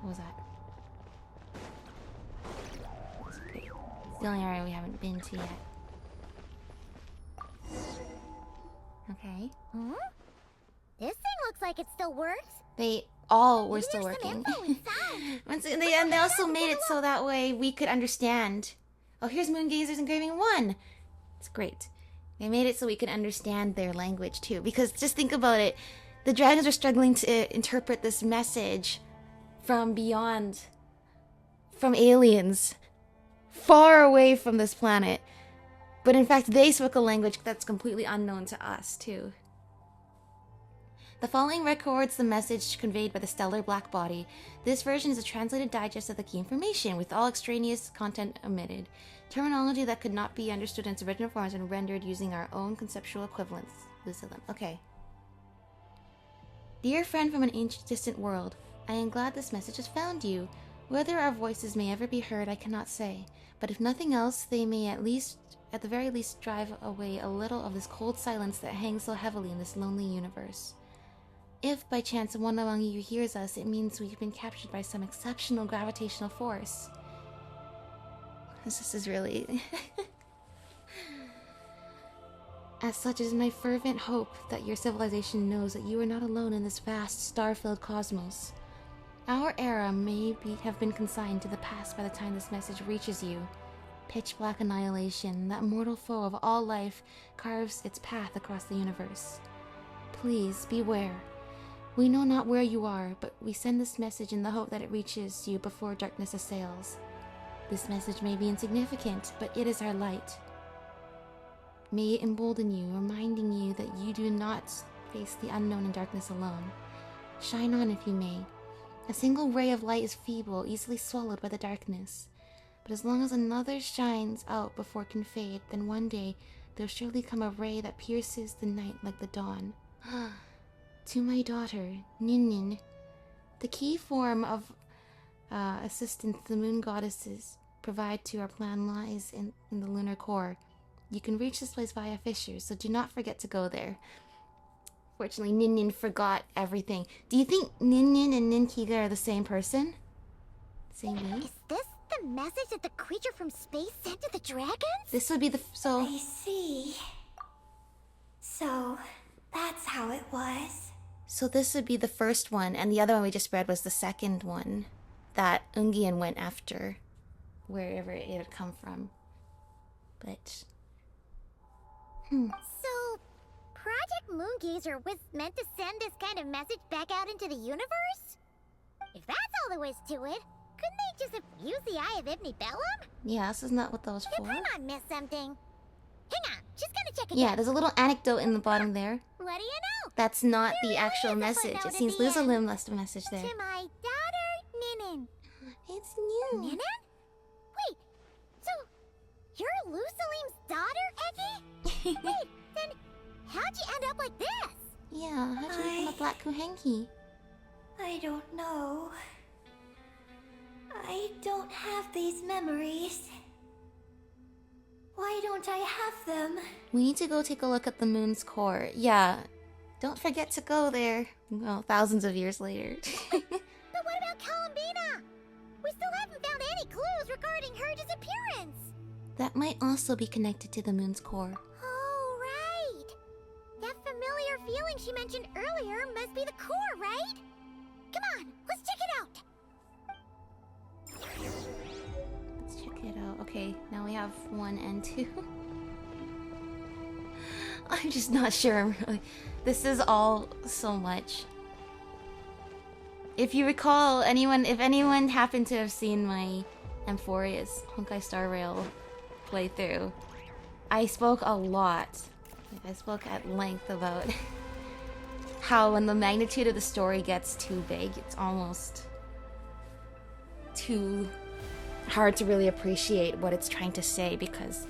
was that? It's the only area we haven't been to yet. Okay. Huh? This thing looks like it still works. They all were still There's working. some info inside. And they also made it so that way we could understand. Oh, here's Moongazer's engraving 1. It's great. They made it so we could understand their language too. Because just think about it. The dragons are struggling to interpret this message from beyond, from aliens, far away from this planet. But in fact, they spoke a language that's completely unknown to us, too. The following records the message conveyed by the stellar black body. This version is a translated digest of the key information, with all extraneous content omitted. Terminology that could not be understood in its original form has been rendered using our own conceptual equivalents. Okay. Dear friend from an ancient distant world, I am glad this message has found you. Whether our voices may ever be heard, I cannot say. But if nothing else, they may at the very least drive away a little of this cold silence that hangs so heavily in this lonely universe. If, by chance, one among you hears us, it means we've been captured by some exceptional gravitational force. This is really... As such, it is my fervent hope that your civilization knows that you are not alone in this vast, star-filled cosmos. Our era may have been consigned to the past by the time this message reaches you. Pitch-black annihilation, that mortal foe of all life, carves its path across the universe. Please, beware. We know not where you are, but we send this message in the hope that it reaches you before darkness assails. This message may be insignificant, but it is our light. May it embolden you, reminding you that you do not face the unknown in darkness alone. Shine on if you may. A single ray of light is feeble, easily swallowed by the darkness. But as long as another shines out before it can fade, then one day there'll surely come a ray that pierces the night like the dawn. To my daughter, Nin, the key form of assistance the moon goddesses provide to our plan lies in the lunar core. You can reach this place via fissures, so do not forget to go there. Fortunately, Nin forgot everything. Do you think Nin and Ninkiga are the same person? Same name? Is this the message that the creature from space sent to the dragons? This would be the... so... I see. So, that's how it was. So this would be the first one, and the other one we just read was the second one that Ungian went after, wherever it had come from. But... So, Project Moongazer was meant to send this kind of message back out into the universe? If that's all there was to it, couldn't they just have used the Eye of Ibn Bellum? yeah, this is not what that was for. Did I not miss something? Hang on, just gonna check it Yeah, out. there's a little anecdote in the bottom there. What do you know? That's not There the really actual is a message. footnote It at seems the Luz end. Lim left a message there. To my daughter, Ninin. It's new. Ninin? Wait, so you're Lusalim's daughter, Eki? Wait, then how'd you end up like this? Yeah, how'd you become a black Kuhenki? I don't know. I don't have these memories. Why don't I have them? We need to go take a look at the moon's core. Yeah, don't forget to go there. Well, thousands of years later. But what about Columbina? We still haven't found any clues regarding her disappearance. That might also be connected to the moon's core. Oh, right. That familiar feeling she mentioned earlier must be the core, right? Come on, let's check it out. Let's check it out. Okay, now we have 1 and 2. I'm just not sure. Really. This is all so much. If you recall, if anyone happened to have seen my Amphorius Honkai Star Rail playthrough, I spoke a lot. I spoke at length about how when the magnitude of the story gets too big, it's almost too hard to really appreciate what it's trying to say, because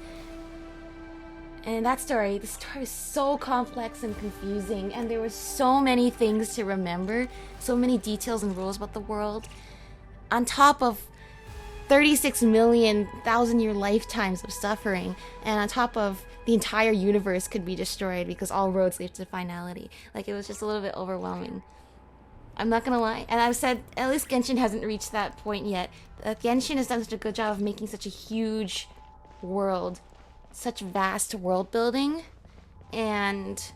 and the story is so complex and confusing, and there were so many things to remember, so many details and rules about the world, on top of 36 million thousand-year lifetimes of suffering, and on top of the entire universe could be destroyed because all roads lead to finality. Like, it was just a little bit overwhelming. I'm not gonna lie, and I've said at least Genshin hasn't reached that point yet. Genshin has done such a good job of making such a huge world, such vast world building, and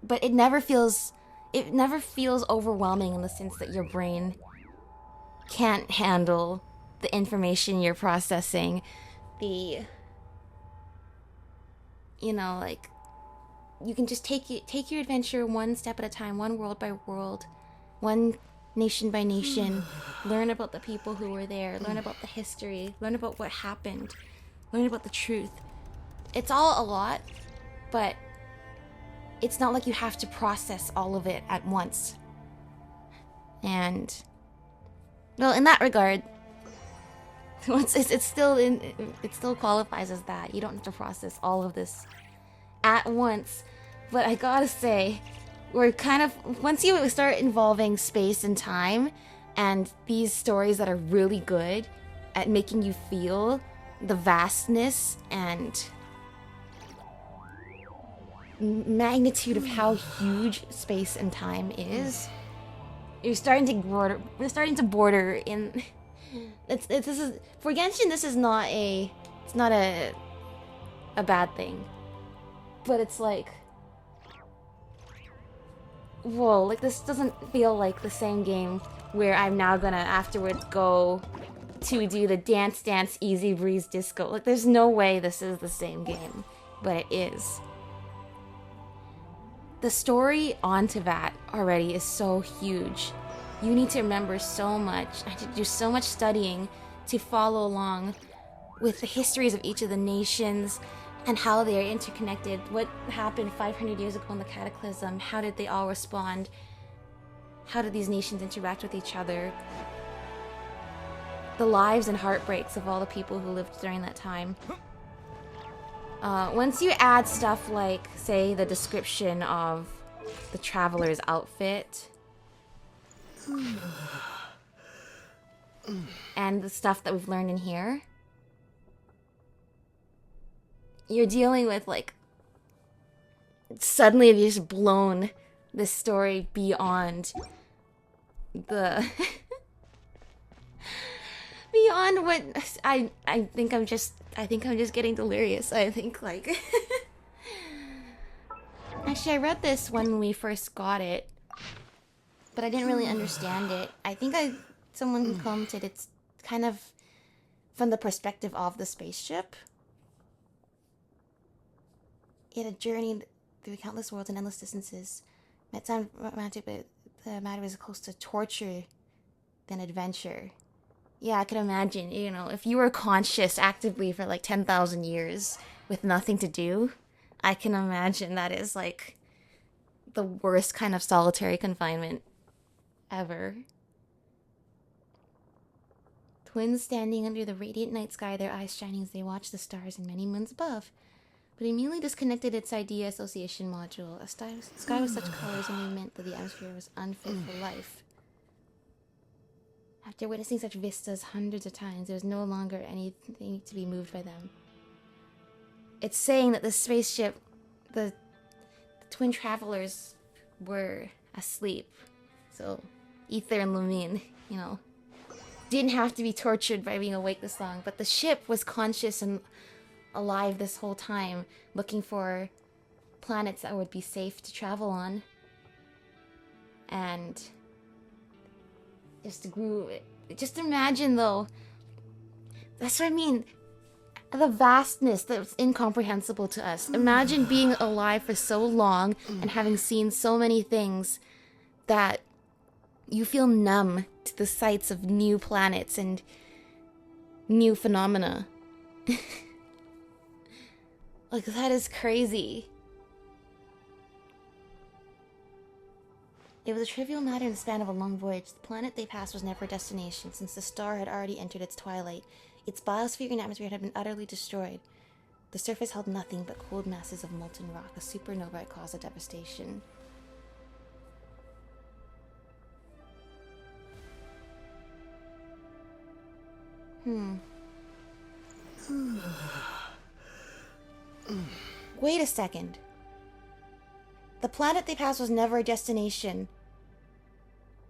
but it never feels overwhelming in the sense that your brain can't handle the information you're processing. you know, like, you can just take your adventure one step at a time, one world by world, one nation by nation, learn about the people who were there, learn about the history, learn about what happened, learn about the truth. It's all a lot, but it's not like you have to process all of it at once. And, well, in that regard, it still qualifies as that. You don't have to process all of this at once. But I gotta say, we're kind of, once you start involving space and time and these stories that are really good at making you feel the vastness and magnitude of how huge space and time is, we're starting to border in. This is, for Genshin, this is not a bad thing, but it's like, whoa, like, this doesn't feel like the same game where I'm now gonna afterwards go to do the dance easy breeze disco. Like, there's no way this is the same game, but it is. The story onto that already is so huge. You need to remember so much. I had to do so much studying to follow along with the histories of each of the nations and how they are interconnected. What happened 500 years ago in the Cataclysm? How did they all respond? How did these nations interact with each other? The lives and heartbreaks of all the people who lived during that time. Once you add stuff like, say, the description of the traveler's outfit, and the stuff that we've learned in here, you're dealing with, like, suddenly you've just blown this story beyond the beyond what I think I'm just getting delirious. I think, like, actually, I read this when we first got it, but I didn't really understand it. I think someone who commented it's kind of from the perspective of the spaceship. It had journeyed through countless worlds and endless distances. Might sound romantic, but the matter is close to torture than adventure. Yeah, I can imagine, you know, if you were conscious actively for like 10,000 years with nothing to do, I can imagine that is like the worst kind of solitary confinement ever. Twins standing under the radiant night sky, their eyes shining as they watch the stars and many moons above. But immediately disconnected its idea association module. A sky with such colors only meant that the atmosphere was unfit for life. After witnessing such vistas hundreds of times, there was no longer anything to be moved by them. It's saying that the spaceship, the twin travelers were asleep. So, Ether and Lumine, you know, didn't have to be tortured by being awake this long. But the ship was conscious and alive this whole time, looking for planets that would be safe to travel on. And just imagine, though, that's what I mean, the vastness that's incomprehensible to us. Imagine being alive for so long and having seen so many things that you feel numb to the sights of new planets and new phenomena. Like, that is crazy. It was a trivial matter in the span of a long voyage. The planet they passed was never a destination, since the star had already entered its twilight. Its biosphere and atmosphere had been utterly destroyed. The surface held nothing but cold masses of molten rock. A supernova had caused a devastation. Wait a second. The planet they passed was never a destination,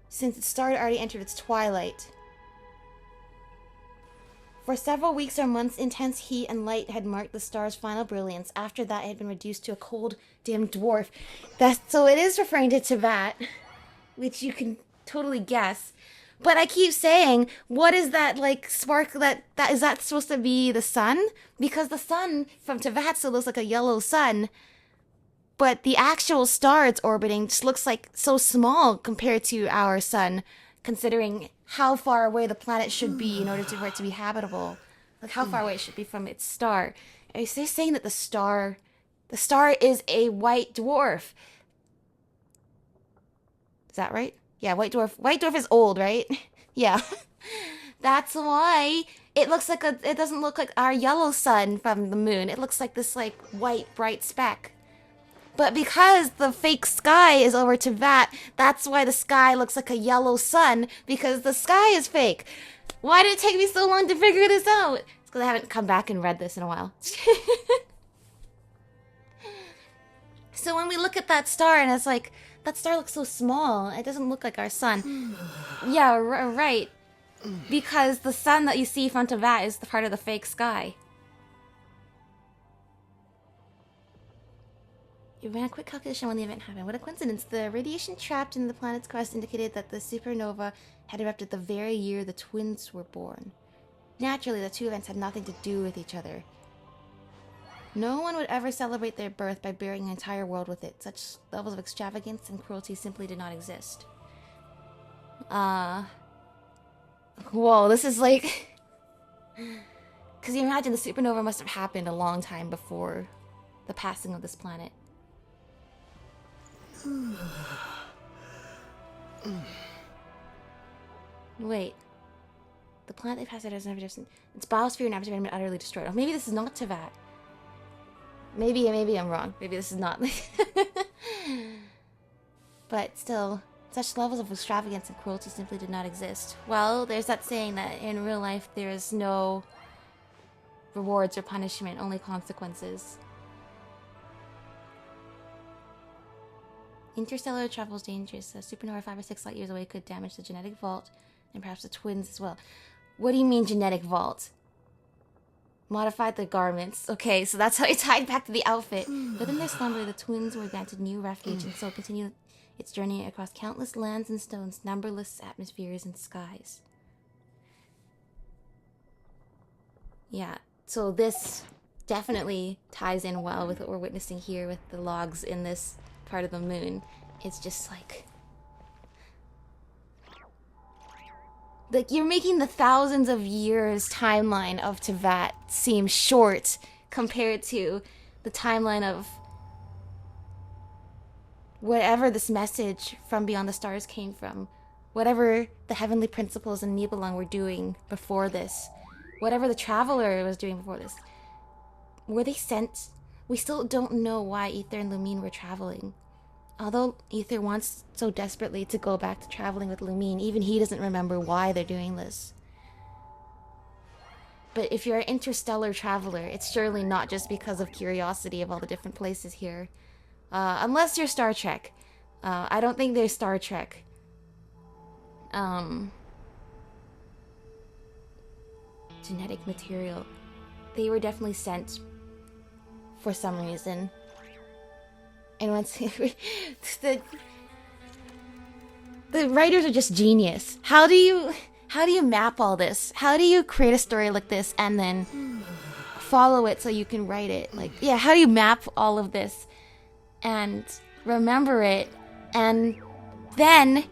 since its star had already entered its twilight. For several weeks or months, intense heat and light had marked the star's final brilliance. After that, it had been reduced to a cold, dim dwarf. So it is referring to Tibet, which you can totally guess. But I keep saying, what is that like spark that is that supposed to be the sun? Because the sun from Tevatsu looks like a yellow sun, but the actual star it's orbiting just looks like so small compared to our sun, considering how far away the planet should be in order for it to be habitable. Like how far away it should be from its star. And they're saying that the star is a white dwarf. Is that right? Yeah, white dwarf. White dwarf is old, right? Yeah. That's why it doesn't look like our yellow sun from the moon. It looks like this like white bright speck. But because the fake sky is over to Vat, that's why the sky looks like a yellow sun, because the sky is fake. Why did it take me so long to figure this out? It's because I haven't come back and read this in a while. So when we look at that star and it's like, that star looks so small. It doesn't look like our sun. Yeah, right. Because the sun that you see in front of that is the part of the fake sky. You ran a quick calculation when the event happened. What a coincidence. The radiation trapped in the planet's crust indicated that the supernova had erupted the very year the twins were born. Naturally, the two events had nothing to do with each other. No one would ever celebrate their birth by burying an entire world with it. Such levels of extravagance and cruelty simply did not exist. Whoa, this is like... Because you imagine the supernova must have happened a long time before the passing of this planet. Wait. The planet they passed out has never just... Its biosphere and atmosphere have been utterly destroyed. Oh, maybe this is not Tevat. Maybe I'm wrong. Maybe this is not. But still, such levels of extravagance and cruelty simply did not exist. Well, there's that saying that in real life there is no rewards or punishment, only consequences. Interstellar travel is dangerous. A supernova 5 or 6 light years away could damage the genetic vault and perhaps the twins as well. What do you mean genetic vault? Modified the garments. Okay, so that's how it tied back to the outfit. Within their slumber, the twins were granted new refuge and so continued its journey across countless lands and stones, numberless atmospheres and skies. Yeah, so this definitely ties in well with what we're witnessing here with the logs in this part of the moon. It's just like you're making the thousands of years timeline of Tevat seem short compared to the timeline of whatever this message from beyond the stars came from, whatever the heavenly principles in Nibelung were doing before this, whatever the traveler was doing before this. Were they sent? We still don't know why Aether and Lumine were traveling. Although Aether wants so desperately to go back to traveling with Lumine, even he doesn't remember why they're doing this. But if you're an interstellar traveler, it's surely not just because of curiosity of all the different places here. Unless you're Star Trek. I don't think they're Star Trek. Genetic material. They were definitely sent for some reason. And once the writers are just genius. How do you map all this? How do you create a story like this and then follow it so you can write it? Like, yeah, how do you map all of this and remember it, and then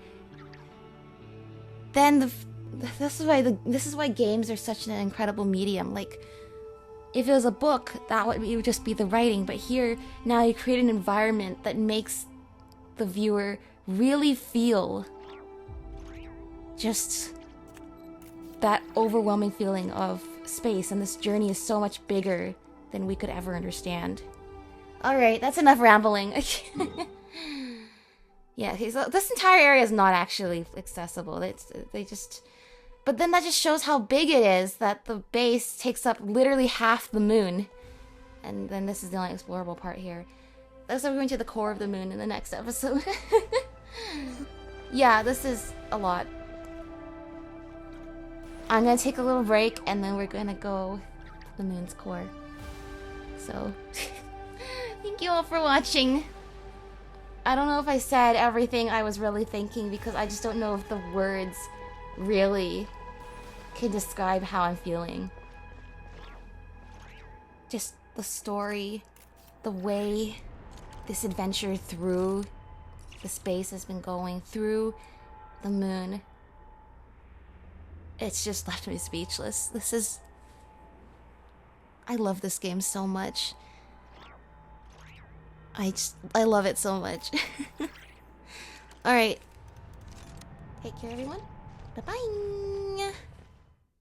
this is why games are such an incredible medium. Like, if it was a book, it would just be the writing. But here, now you create an environment that makes the viewer really feel just that overwhelming feeling of space. And this journey is so much bigger than we could ever understand. Alright, that's enough rambling. Yeah, so this entire area is not actually accessible. But then that just shows how big it is, that the base takes up literally half the moon. And then this is the only explorable part here. So we're going to the core of the moon in the next episode. Yeah, this is a lot. I'm gonna take a little break and then we're gonna go to the moon's core. So, thank you all for watching. I don't know if I said everything I was really thinking because I just don't know if the words really can describe how I'm feeling. Just the story, the way this adventure through the space has been going, through the moon. It's just left me speechless. I love this game so much. I love it so much. Alright. Take care, everyone. Bye-bye.